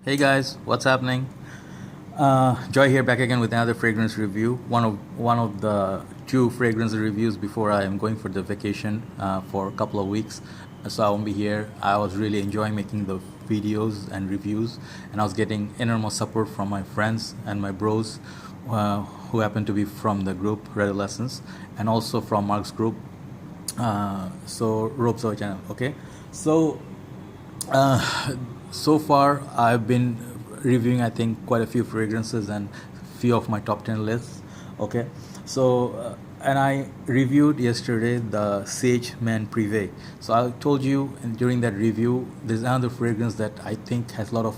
Hey guys, what's happening? Joy here, back again with another fragrance review. One of the two fragrance reviews before I am going for the vacation for a couple of weeks. So I won't be here. I was really enjoying making the videos and reviews, and I was getting enormous support from my friends and my bros, who happen to be from the group Red Lessons, and also from Mark's group. So Rope Soy channel. Okay, so so far I've been reviewing, I think, quite a few fragrances and few of my top 10 lists. Okay, so and I reviewed yesterday the Sage Man Privé. So I told you during that review there's another fragrance that I think has a lot of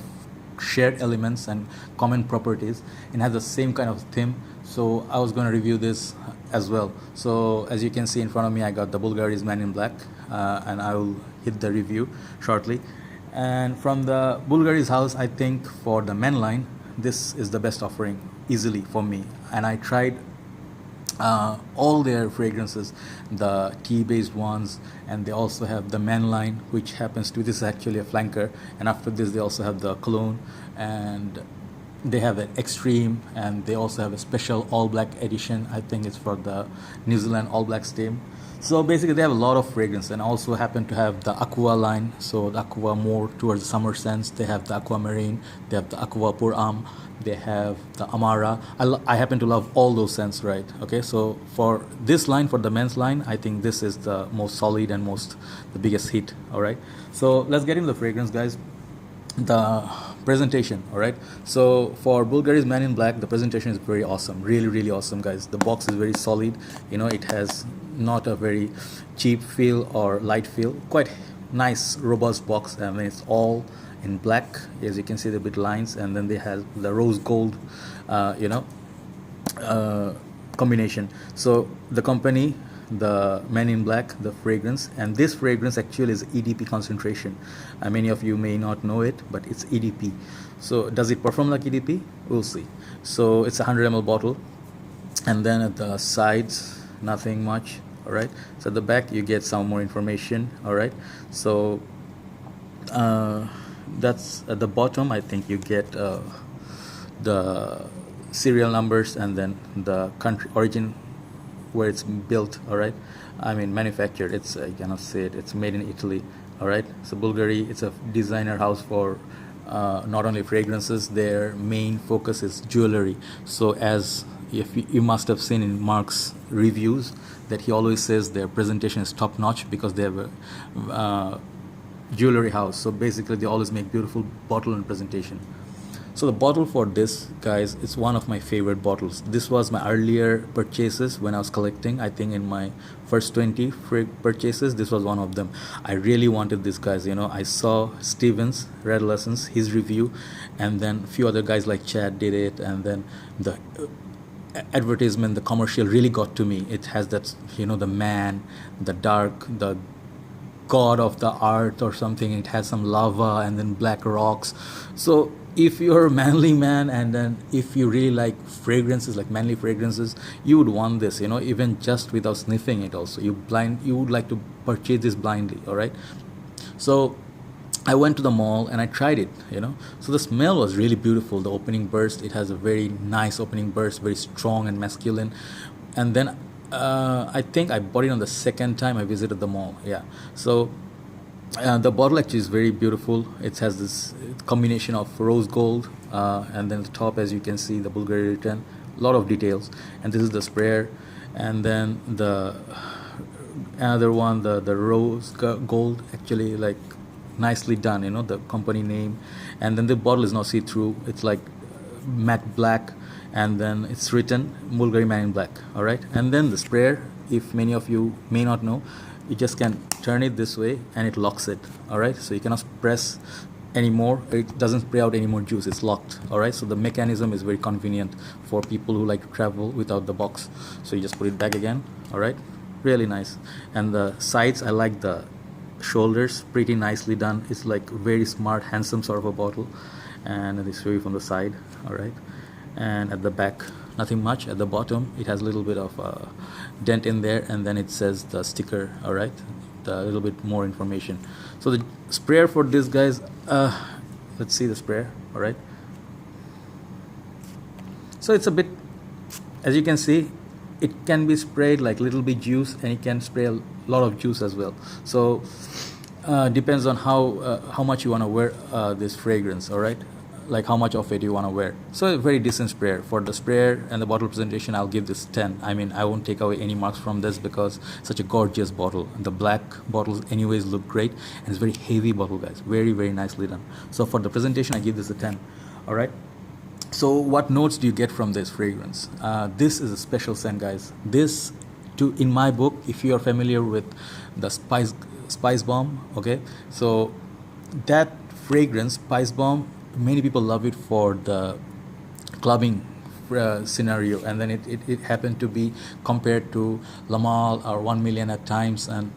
shared elements and common properties and has the same kind of theme. So I was going to review this as well. So as you can see in front of me, I got the Bvlgari's Man in Black, and I will hit the review shortly. And from the Bvlgari's house, I think for the men line, this is the best offering easily for me. And I tried all their fragrances, the tea-based ones, and they also have the men line, which happens to, this is actually a flanker, and after this they also have the cologne, and they have an extreme, and they also have a special all black edition. I think it's for the New Zealand All Blacks team. So basically they have a lot of fragrance, and also happen to have the Aqua line. So the Aqua more towards the summer scents. They have the Aquamarine, they have the Aqua Pour Homme, they have the Amara. I happen to love all those scents, right? Okay, so for this line, for the men's line, I think this is the most solid and the biggest hit. All right, so let's get into the fragrance, guys. The presentation, all right, so for Bvlgari's Man in Black, the presentation is very awesome, really awesome, guys. The box is very solid, it has not a very cheap feel or light feel, quite nice robust box. I mean, it's all in black, as you can see the bit lines, and then they have the rose gold combination. So the company, the Man in Black, the fragrance, and this fragrance actually is EDP concentration. Many of you may not know it, but it's EDP. So does it perform like EDP? We'll see. So it's a 100 ml bottle, and then at the sides, nothing much. All right, so at the back you get some more information. All right, so that's at the bottom. I think you get the serial numbers, and then the country origin where it's built. All right, I mean manufactured, it's I cannot say it, it's made in Italy. All right, so Bvlgari, it's a designer house for not only fragrances, their main focus is jewelry. So as if you must have seen in Mark's reviews that he always says their presentation is top notch because they have a jewelry house. So basically they always make beautiful bottle and presentation. So the bottle for this, guys, it's one of my favorite bottles. This was my earlier purchases when I was collecting. I think in my first 20 purchases, this was one of them. I really wanted this, guys. I saw Steven's Red Lessons, his review, and then a few other guys like Chad did it, and then the advertisement, the commercial really got to me. It has that, the man, the dark, the god of the art or something. It has some lava and then black rocks. So if you're a manly man, and then if you really like fragrances, like manly fragrances, you would want this, even just without sniffing it. Also, you would like to purchase this blindly. All right, so I went to the mall and I tried it, so the smell was really beautiful. The opening burst, it has a very nice opening burst, very strong and masculine. And then I think I bought it on the second time I visited the mall. Yeah, so the bottle actually is very beautiful. It has this combination of rose gold, and then at the top, as you can see, the Bvlgari written, a lot of details. And this is the sprayer, and then the another one, the rose gold, actually like nicely done, the company name. And then the bottle is not see-through, it's like matte black, and then it's written Bvlgari Man in Black. All right, and then the sprayer, if many of you may not know, you just can turn it this way and it locks it. All right, so you cannot press anymore, it doesn't spray out any more juice, it's locked. All right, so the mechanism is very convenient for people who like to travel without the box. So you just put it back again. All right, really nice. And the sides, I like the shoulders, pretty nicely done. It's like very smart, handsome sort of a bottle. And they show you from the side. All right, and at the back, nothing much. At the bottom, it has a little bit of a dent in there, and then it says the sticker. All right, a little bit more information. So the sprayer for this, guys, let's see the sprayer. All right, so it's a bit, as you can see, it can be sprayed like little bit juice, and it can spray a lot of juice as well. So depends on how much you want to wear this fragrance. All right, like how much of it you want to wear. So a very decent sprayer. For the sprayer and the bottle presentation, I'll give this 10. I mean, I won't take away any marks from this because such a gorgeous bottle. The black bottles anyways look great, and it's very heavy bottle, guys. Very, very nicely done. So for the presentation, I give this a 10. All right. So what notes do you get from this fragrance? This is a special scent, guys. This, in my book, if you are familiar with the spice bomb, okay, so that fragrance, spice bomb, many people love it for the clubbing scenario, and then it happened to be compared to Lamal or 1 million at times, and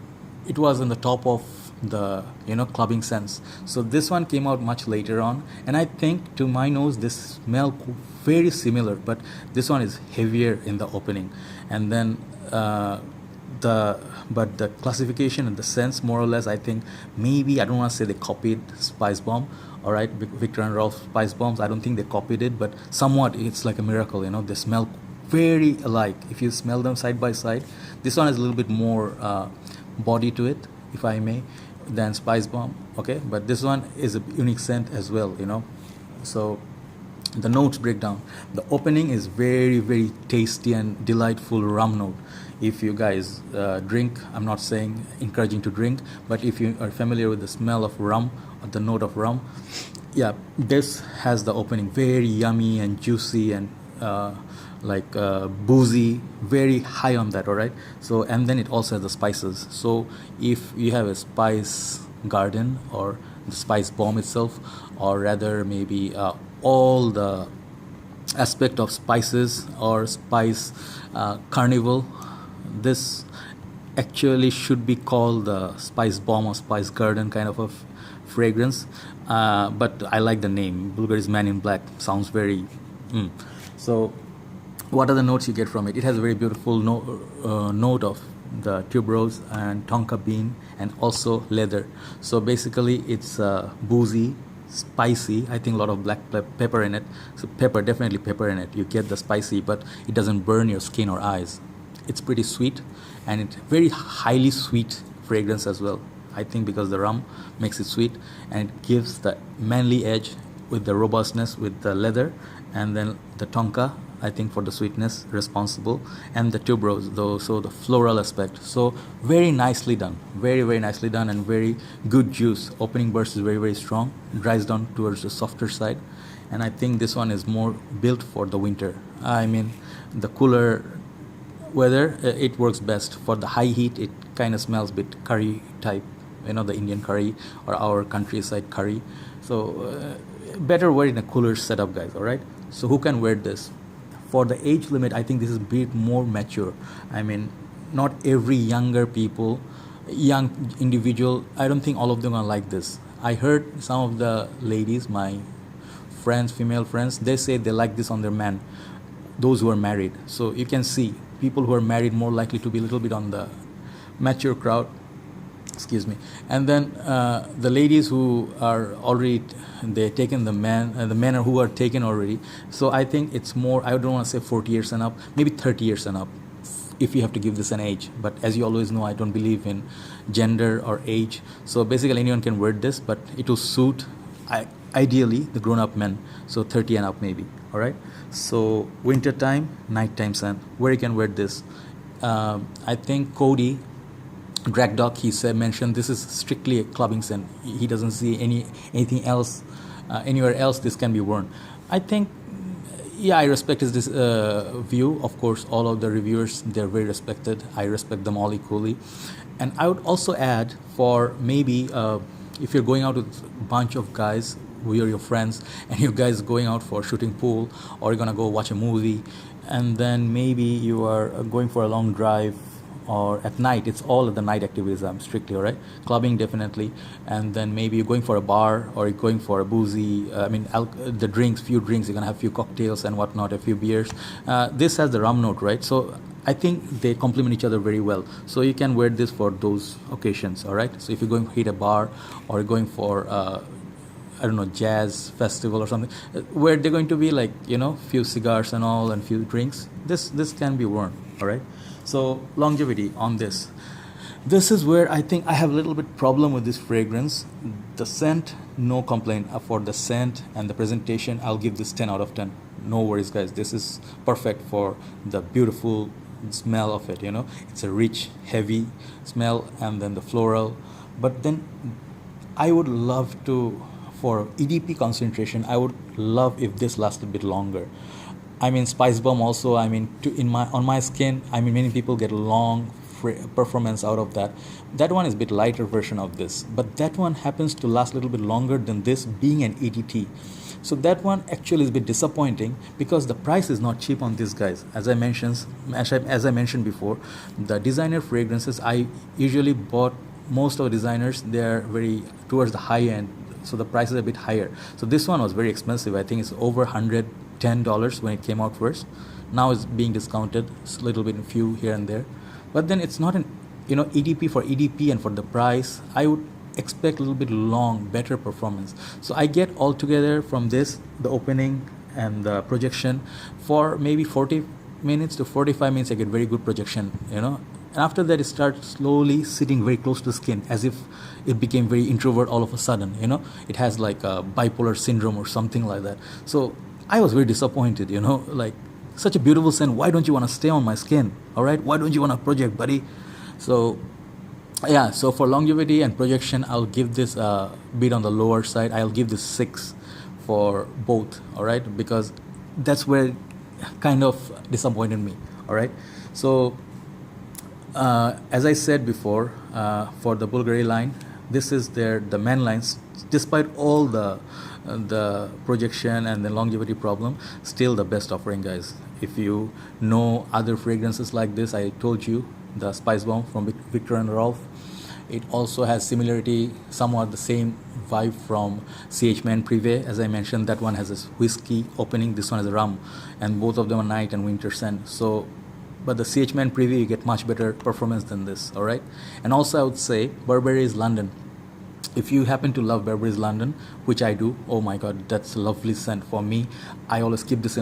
it was in the top of the clubbing sense. So this one came out much later on, and I think to my nose this smell very similar, but this one is heavier in the opening, and then but the classification and the sense, more or less, I think maybe, I don't want to say they copied Spice Bomb, all right, Victor and Rolf Spice Bombs. I don't think they copied it, but somewhat it's like a miracle. They smell very alike. If you smell them side by side, this one has a little bit more body to it, if I may, than Spice Bomb, okay, but this one is a unique scent as well. So the notes break down. The opening is very, very tasty and delightful rum note. If you guys drink, I'm not saying encouraging to drink, but if you are familiar with the smell of rum, or the note of rum, yeah, this has the opening very yummy and juicy and boozy, very high on that. All right, so, and then it also has the spices. So if you have a spice garden, or the spice bomb itself, or rather maybe all the aspect of spices or spice carnival, this actually should be called the spice bomb or spice garden kind of a fragrance, but I like the name. Bvlgari's Man in Black sounds very So what are the notes you get from it? It has a very beautiful note of the tuberose and tonka bean, and also leather. So basically it's boozy, spicy. I think a lot of black pepper in it. So definitely pepper in it. You get the spicy, but it doesn't burn your skin or eyes. It's pretty sweet, and it's very highly sweet fragrance as well. I think because the rum makes it sweet, and it gives the manly edge with the robustness with the leather, and then the tonka, I think, for the sweetness responsible, and the tuberose, though, so the floral aspect. So very nicely done, very, very nicely done, and very good juice. Opening burst is very, very strong, dries down towards the softer side, and I think this one is more built for the winter. I mean, the cooler weather, it works best. For the high heat, it kind of smells a bit curry type, the Indian curry or our countryside curry. So better wear in a cooler setup, guys. All right, so who can wear this? For the age limit, I think this is a bit more mature. I mean, not every young individual, I don't think all of them are like this. I heard some of the ladies, my friends, female friends, they say they like this on their man, those who are married. So you can see people who are married more likely to be a little bit on the mature crowd, excuse me, and then the ladies who are already, they taken the men who are taken already. So I think it's more, I don't want to say 40 years and up, maybe 30 years and up, if you have to give this an age. But as you always know, I don't believe in gender or age. So basically anyone can wear this, but it will suit ideally the grown-up men, so 30 and up maybe. All right, so winter time, nighttime scent, where you can wear this. I think Cody Drag Dog, he mentioned this is strictly a clubbing scent. He doesn't see anything else, anywhere else this can be worn. I think, yeah, I respect this view. Of course, all of the reviewers, they're very respected. I respect them all equally. And I would also add, for maybe if you're going out with a bunch of guys who are your friends, and you guys going out for shooting pool, or you're gonna go watch a movie, and then maybe you are going for a long drive, or at night, it's all of the night activities, I'm strictly, all right, clubbing definitely, and then maybe you're going for a bar, or you're going for a boozy, the drinks, few drinks, you're gonna have a few cocktails and whatnot, a few beers. This has the rum note, right? So I think they complement each other very well. So you can wear this for those occasions, all right? So if you're going to hit a bar, or going for I don't know, jazz festival or something, where they're going to be like, few cigars and all and few drinks. This can be worn, all right? So longevity on this. This is where I think I have a little bit problem with this fragrance. The scent, no complaint. For the scent and the presentation, I'll give this 10 out of 10. No worries, guys. This is perfect for the beautiful smell of it, It's a rich, heavy smell, and then the floral. But then I would love to, for EDP concentration, I would love if this lasted a bit longer. I mean, Spice Bomb also, on my skin, many people get long performance out of that. That one is a bit lighter version of this, but that one happens to last a little bit longer than this, being an EDT. So that one actually is a bit disappointing because the price is not cheap on these guys. As I mentioned before, the designer fragrances, I usually bought most of the designers, they are very towards the high end, so the price is a bit higher. So this one was very expensive. I think it's over $110 when it came out first. Now it's being discounted a little bit, few here and there. But then it's not an, EDP for EDP, and for the price, I would expect a little bit long, better performance. So I get altogether from this, the opening and the projection, for maybe 40 minutes to 45 minutes, I get very good projection, And after that, it starts slowly sitting very close to the skin, as if it became very introvert all of a sudden, It has like a bipolar syndrome or something like that. So I was very disappointed, like, such a beautiful scent. Why don't you want to stay on my skin? All right. Why don't you want to project, buddy? So, yeah. So for longevity and projection, I'll give this a bit on the lower side. I'll give this 6 for both. All right, because that's where it kind of disappointed me. All right. So, as I said before, for the Bvlgari line, this is the main lines. Despite all the projection and the longevity problem, still the best offering, guys. If you know other fragrances like this, I told you the Spice Bomb from Victor and Rolf, it also has similarity, somewhat the same vibe from CH Man Privé. As I mentioned, that one has a whiskey opening, this one has a rum, and both of them are night and winter scent. So, but the CH Man Privé, you get much better performance than this, all right? And also I would say Burberry's London. If you happen to love Burberry's London, which I do, oh my god, that's a lovely scent for me. I always keep this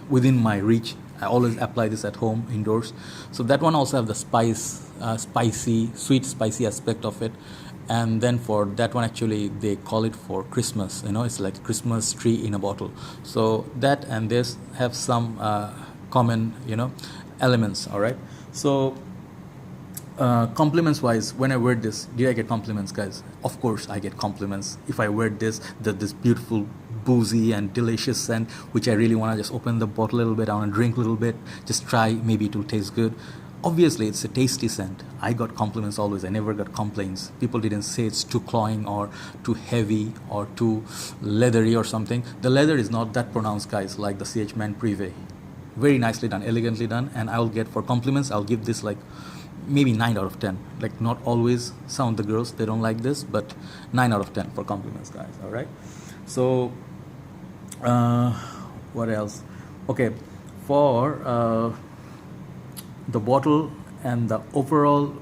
within my reach. I always apply this at home, indoors. So that one also have the sweet spicy aspect of it. And then for that one, actually, they call it for Christmas. It's like Christmas tree in a bottle. So that and this have some common, elements, all right? So compliments wise, when I wear this, did I get compliments, guys? Of course I get compliments. If I wear this beautiful boozy and delicious scent, which I really want to just open the bottle a little bit, I want to drink a little bit, just try, maybe it will taste good. Obviously it's a tasty scent. I got compliments always. I never got complaints. People didn't say it's too cloying or too heavy or too leathery or something. The leather is not that pronounced, guys, like the CH Man Privé. Very nicely done, elegantly done. And I'll get, for compliments, I'll give this like maybe 9 out of 10. Like, not always, some of the girls, they don't like this, but 9 out of 10 for compliments, guys. All right. So what else? Okay, for the bottle and the overall,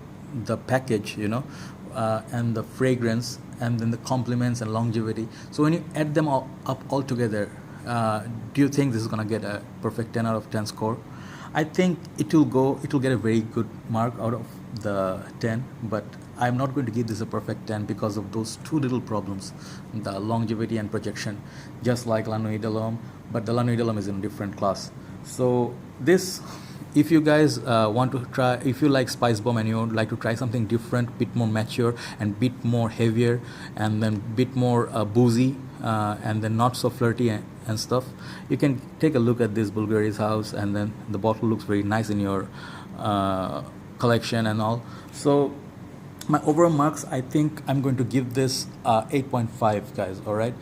the package, and the fragrance, and then the compliments and longevity. So when you add them all up all together, do you think this is gonna get a perfect 10 out of 10 score? I think it will get a very good mark out of the 10, but I'm not going to give this a perfect 10 because of those two little problems, the longevity and projection, just like La Nuit de l'Homme, but the La Nuit de l'Homme is in a different class. So this, if you guys want to try, if you like Spice Bomb and you would like to try something different, bit more mature and bit more heavier, and then bit more boozy, and then not so flirty and stuff, you can take a look at this Bvlgari's house, and then the bottle looks very nice in your collection and all. So my overall marks, I think I'm going to give this 8.5, guys. All right,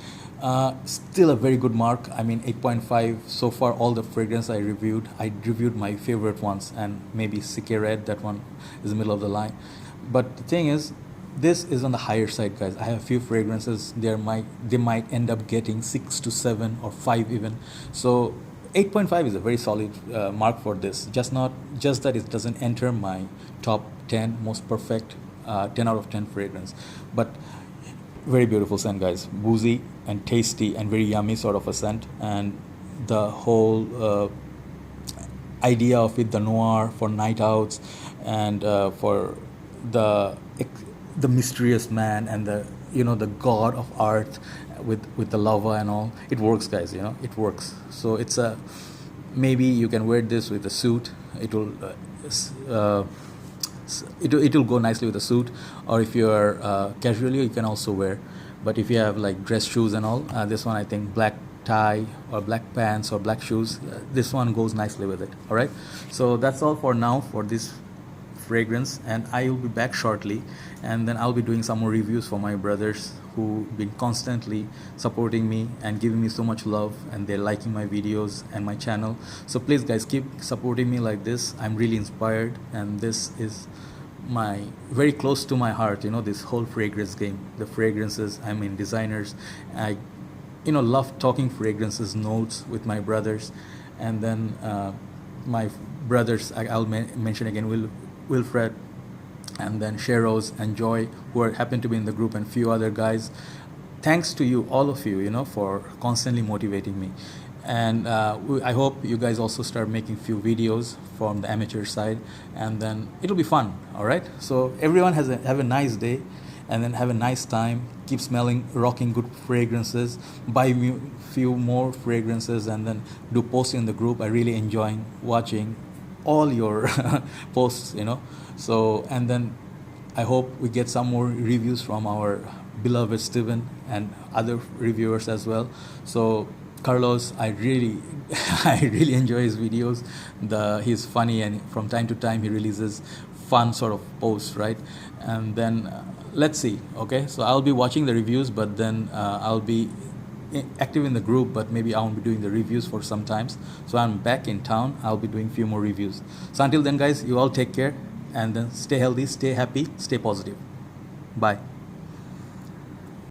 still a very good mark. I mean, 8.5 so far. All the fragrance I reviewed my favorite ones, and maybe Sique Red, that one is the middle of the line. But the thing is, this is on the higher side, guys. I have a few fragrances, they might end up getting 6 to 7 or 5 even. So 8.5 is a very solid mark for this. Just that it doesn't enter my top 10 most perfect 10 out of 10 fragrance. But very beautiful scent, guys. Boozy and tasty and very yummy sort of a scent. And the whole idea of it, the noir for night outs, and for the the mysterious man, and the the god of art with the lava and all. It works, guys. It works. So it's a, maybe you can wear this with a suit. It will it will go nicely with a suit, or if you are casually, you can also wear. But if you have like dress shoes and all, this one, I think black tie or black pants or black shoes, this one goes nicely with it. All right, so that's all for now for this fragrance, and I will be back shortly, and then I'll be doing some more reviews for my brothers who've been constantly supporting me and giving me so much love, and they're liking my videos and my channel. So please, guys, keep supporting me like this. I'm really inspired, and this is my very close to my heart, this whole fragrance game, the fragrances. I mean, designers. I love talking fragrances notes with my brothers, and then my brothers, I'll mention again, Wilfred, and then Sheroz and Joy, who happen to be in the group, and few other guys. Thanks to you, all of you, for constantly motivating me. And I hope you guys also start making few videos from the amateur side, and then it'll be fun. All right, so everyone have a nice day, and then have a nice time. Keep smelling, rocking good fragrances. Buy me few more fragrances, and then do post in the group. I really enjoying watching all your posts. So, and then I hope we get some more reviews from our beloved Steven and other reviewers as well. So Carlos, I really I really enjoy his videos. He's funny, and from time to time he releases fun sort of posts, right? And then let's see. Okay, so I'll be watching the reviews, but then I'll be active in the group, but maybe I won't be doing the reviews for some times. So I'm back in town, I'll be doing few more reviews. So until then, guys, you all take care, and then stay healthy, stay happy, stay positive. Bye.